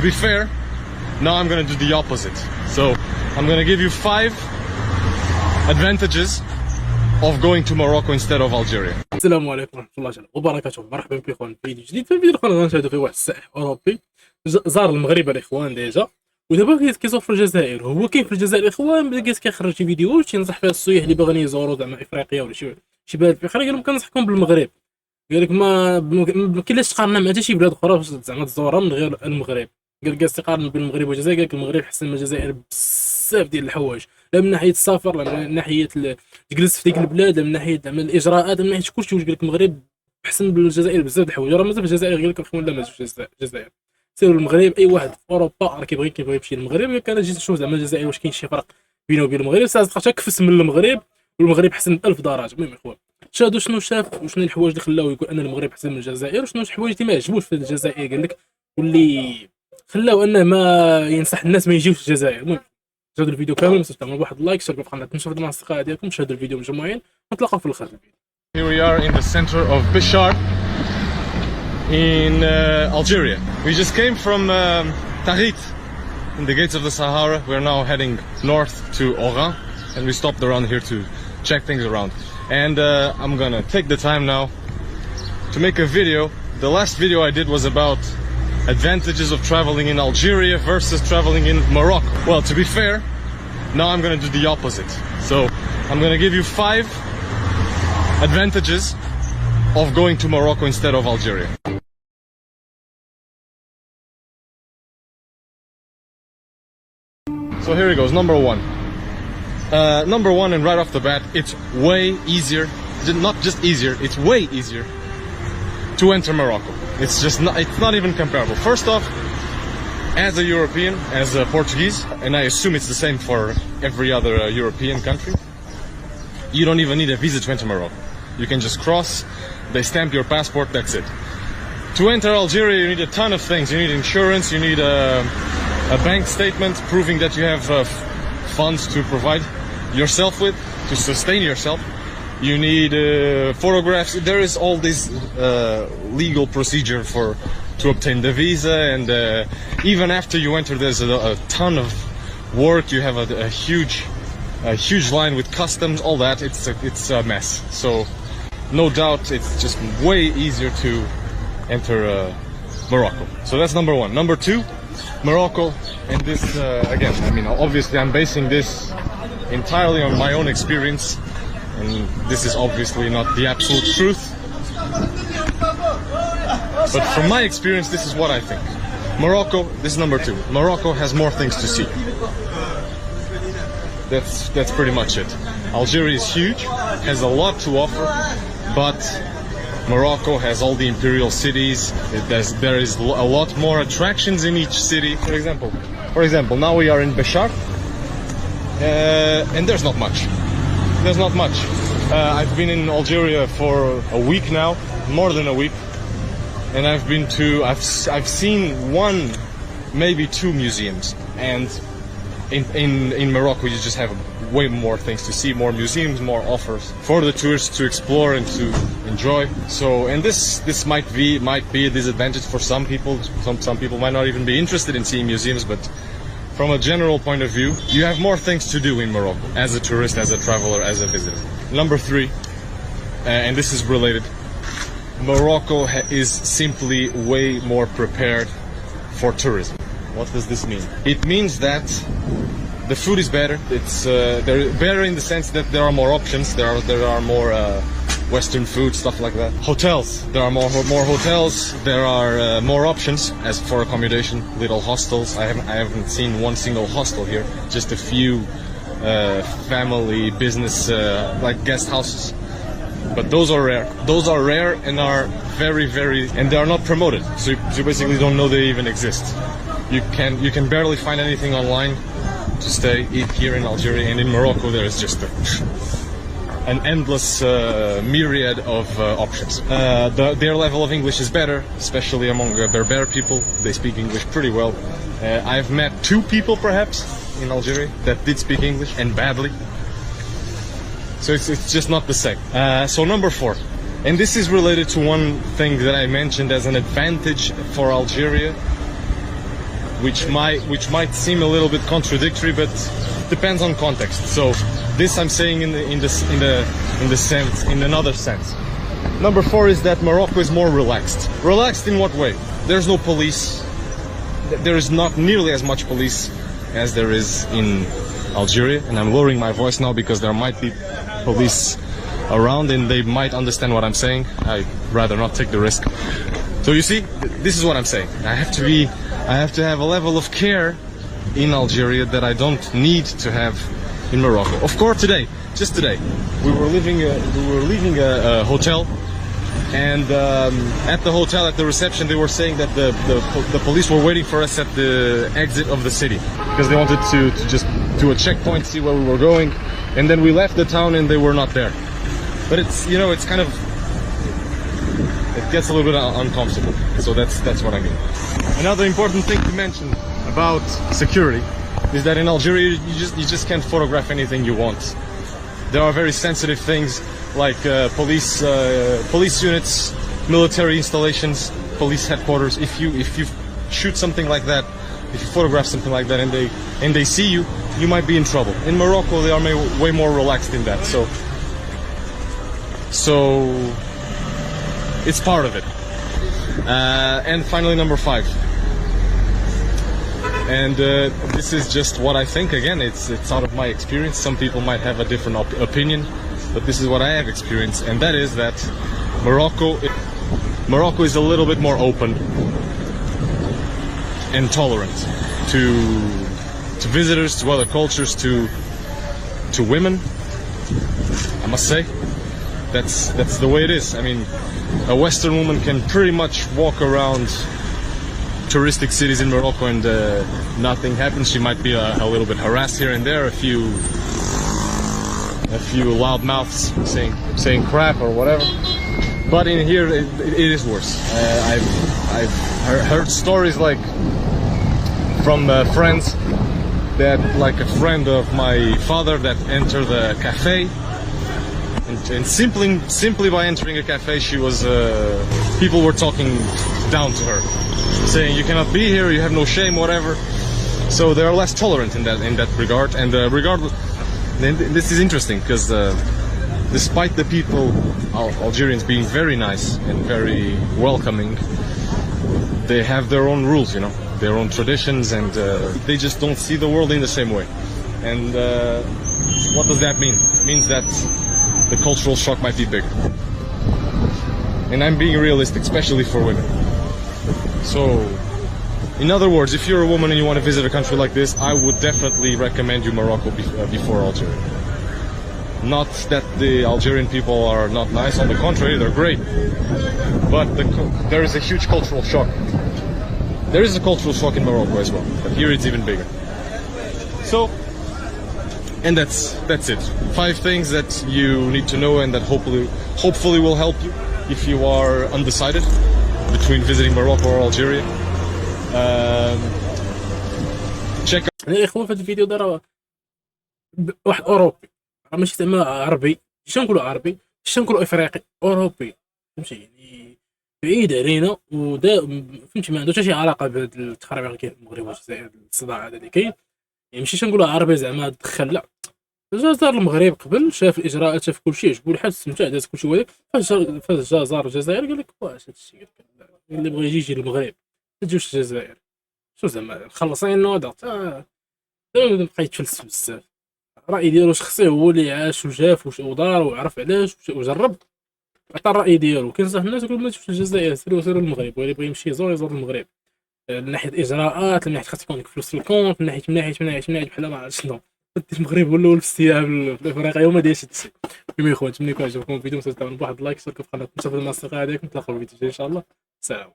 To be fair, now I'm gonna do the opposite. So I'm gonna give you 5 advantages of going to Morocco instead of Algeria. السلام عليكم ورحمة الله وبركاته. مرحبا بكم في فيديو جديد. في الفيديو الأخير غنشاهدوا فيه واحد السائح أوروبي زار المغرب الإخوان ديجا، ودابا كيزور في الجزائر. هو كاين في الجزائر الإخوان بدا كيخرج شي فيديوهات تينصح فيها السياح اللي باغيين يزوروا زعما إفريقيا ولا شي بلاد في أخرى. قال لهم كنصحكم بالمغرب، قال لك ما كاينلاش تقارنها مع حتى شي بلاد أخرى زعما تزورها من غير المغرب. قال تقارن بين المغرب والجزائر، قال لك المغرب حسن من الجزائر بزاف ديال الحوايج، لا من ناحيه السفر، لا من ناحيه تجلس في ديك البلاد، لا من ناحيه زعما الاجراءات، لا من ناحيه كلشي. واش قال لك المغرب حسن من الجزائر بزاف د الحوايج. راه مازال في الجزائر قال لك اخوان لا مازال في الجزائر، سيروا المغرب. اي واحد في اوروبا راه كيبغي يمشي للمغرب. قال انا جيت نشوف زعما الجزائر واش كاين شي فرق بينه وبين المغرب. صافي كفس من المغرب، والمغرب حسن ب1000 درجه. المهم اخوان شاهدوا شنو شاف وشنو الحوايج اللي خلاوه يقول ان المغرب حسن من الجزائر، وشنو الحوايج اللي ما عجبوش في الجزائر قال لك، واللي خلاو انه ما ينصح الناس ما يجيوش الجزائر. المهم شاهدوا الفيديو كامل، ما تنساوش تعملوا واحد اللايك، اشتركوا في القناه، تنشروا مع الاصدقاء ديالكم، شاهدوا الفيديو مجموعين، ونتلاقاو في الاخر الفيديو. Here we are in the center of Bishar in Algeria. We just came from Tahit in the gates of the Sahara. We're now heading north to Oran, and we stopped around here to check things around. And I'm gonna take the time now to make a video. The last video I did was about advantages of traveling in Algeria versus traveling in Morocco. Well, to be fair, now I'm gonna do the opposite. So I'm gonna give you 5 advantages of going to Morocco instead of Algeria. So here it goes. Number one, and right off the bat, it's way easier. Not just easier, it's way easier to enter Morocco. It's not even comparable. First off, as a European, as a Portuguese, and I assume it's the same for every other European country, you don't even need a visa to enter Morocco. You can just cross, they stamp your passport, that's it. To enter Algeria, you need a ton of things. You need insurance, you need a bank statement proving that you have funds to provide yourself with, to sustain yourself. You need photographs. There is all this legal procedure to obtain the visa, and even after you enter, there's a ton of work. You have a huge line with customs, all that. It's a mess. So no doubt, it's just way easier to enter Morocco. So that's number one. Number two, Morocco, and this again, I mean, obviously I'm basing this entirely on my own experience, and this is obviously not the absolute truth, but from my experience, this is what I think. Morocco, this is number two. Morocco has more things to see. That's pretty much it. Algeria is huge, has a lot to offer, but Morocco has all the imperial cities. There is a lot more attractions in each city. For example, now we are in Bishar, and there's not much. There's not much. I've been in Algeria for a week now, more than a week, and I've seen 1, maybe 2 museums, and in Morocco you just have way more things to see, more museums, more offers for the tourists to explore and to enjoy. So, and this might be a disadvantage for some people. Some people might not even be interested in seeing museums, but from a general point of view, you have more things to do in Morocco as a tourist, as a traveler, as a visitor. Number 3, and this is related, Morocco is simply way more prepared for tourism. What does this mean? It means that the food is better. They're better in the sense that there are more options. There are more Western food, stuff like that. Hotels. There are more hotels. There are more options as for accommodation. Little hostels. I haven't seen one single hostel here. Just a few family business like guest houses. But those are rare. Those are rare and are very, and they are not promoted. So you basically don't know they even exist. You can barely find anything online to eat here in Algeria, and in Morocco there is just an endless myriad of options. Their level of English is better, especially among Berber people. They speak English pretty well. I've met 2 people perhaps in Algeria that did speak English, and badly. So it's just not the same. So number 4, and this is related to one thing that I mentioned as an advantage for Algeria. which might seem a little bit contradictory, but depends on context. So this I'm saying in another sense. Number 4 is that Morocco is more relaxed. Relaxed in what way? There's no police. There is not nearly as much police as there is in Algeria, and I'm lowering my voice now because there might be police around and they might understand what I'm saying. I'd rather not take the risk. So you see, this is what I'm saying. I have to have a level of care in Algeria that I don't need to have in Morocco. Of course, just today, we were leaving a hotel, and at the hotel, at the reception, they were saying that the police were waiting for us at the exit of the city because they wanted to just do a checkpoint, see where we were going, and then we left the town and they were not there. But it's, you know, it's kind of, it gets a little bit uncomfortable. So that's what I mean. Another important thing to mention about security is that in Algeria you just can't photograph anything you want. There are very sensitive things like police units, military installations, police headquarters. If you shoot something like that, if you photograph something like that and they see you, you might be in trouble. In Morocco they are way more relaxed in that. So it's part of it. And finally, number 5. And this is just what I think. Again, it's out of my experience. Some people might have a different opinion, but this is what I have experienced, and that is that Morocco is a little bit more open and tolerant to visitors, to other cultures, to women. I must say, that's the way it is. I mean, a Western woman can pretty much walk around touristic cities in Morocco and nothing happens. She might be a little bit harassed here and there, a few loud mouths saying crap or whatever. But in here it is worse. I've heard stories like from friends that, like a friend of my father that entered a cafe, and simply by entering a cafe, she was people were talking down to her, saying you cannot be here, you have no shame, whatever. So they are less tolerant in that regard. And regardless, this is interesting because despite the people, Algerians, being very nice and very welcoming, they have their own rules, you know, their own traditions, and they just don't see the world in the same way. And what does that mean? It means that the cultural shock might be bigger. And I'm being realistic, especially for women. So, in other words, if you're a woman and you want to visit a country like this, I would definitely recommend you Morocco before Algeria. Not that the Algerian people are not nice, on the contrary, they're great. But there is a huge cultural shock. There is a cultural shock in Morocco as well, but here it's even bigger. So, and that's it. 5 things that you need to know and that hopefully will help you if you are undecided between visiting Morocco or Algeria. Check out. الاخوان في هذا الفيديو دار واحد اوروبي، ماشي زعما عربي، شنو نقولوا عربي، شنو نقولوا افريقي، اوروبي، فهمتي؟ يعني بعيد علينا ودا، فهمتي؟ ما عنده حتى شي علاقه بهذا التخربيق اللي كاين في المغرب والجزائر، الصداع هذا اللي كاين. يعني ماشي نقولوا عربي زعما دخل، لا، جا زار المغرب قبل، شاف الاجراءات، شاف كلشي، عجبو الحال، استمتع، داز كلشي هذاك. فاش جا زار الجزائر قال لك واش هذا الشيء، اللي بغى يجي للمغرب ما تجوش الجزائر، شو زعما خلصين نوض بقى يتفلسف بزاف. الراي ديالو شخصي، هو اللي عاش وشاف ودار وعرف علاش وجرب، عطى الراي ديالو. كنصح الناس يقول ما تمشيوش للجزائر، سيروا المغرب، واللي بغى يمشي يزور المغرب. من ناحيه الاجراءات، من ناحيه خاص يكون لك فلوس في الكونت، من ناحيه بحال ما عرفت شنو. المغرب ولا في السياح في افريقيا وما دايرش هادشي. المهم اخوان، تمنيكم عجبكم الفيديو، ما تنساوش تعملوا بواحد اللايك، تشتركوا في القناه، نشوفوا الاصدقاء ديالكم، نتلاقاو في الفيديو الجاي ان شاء الله. سلام.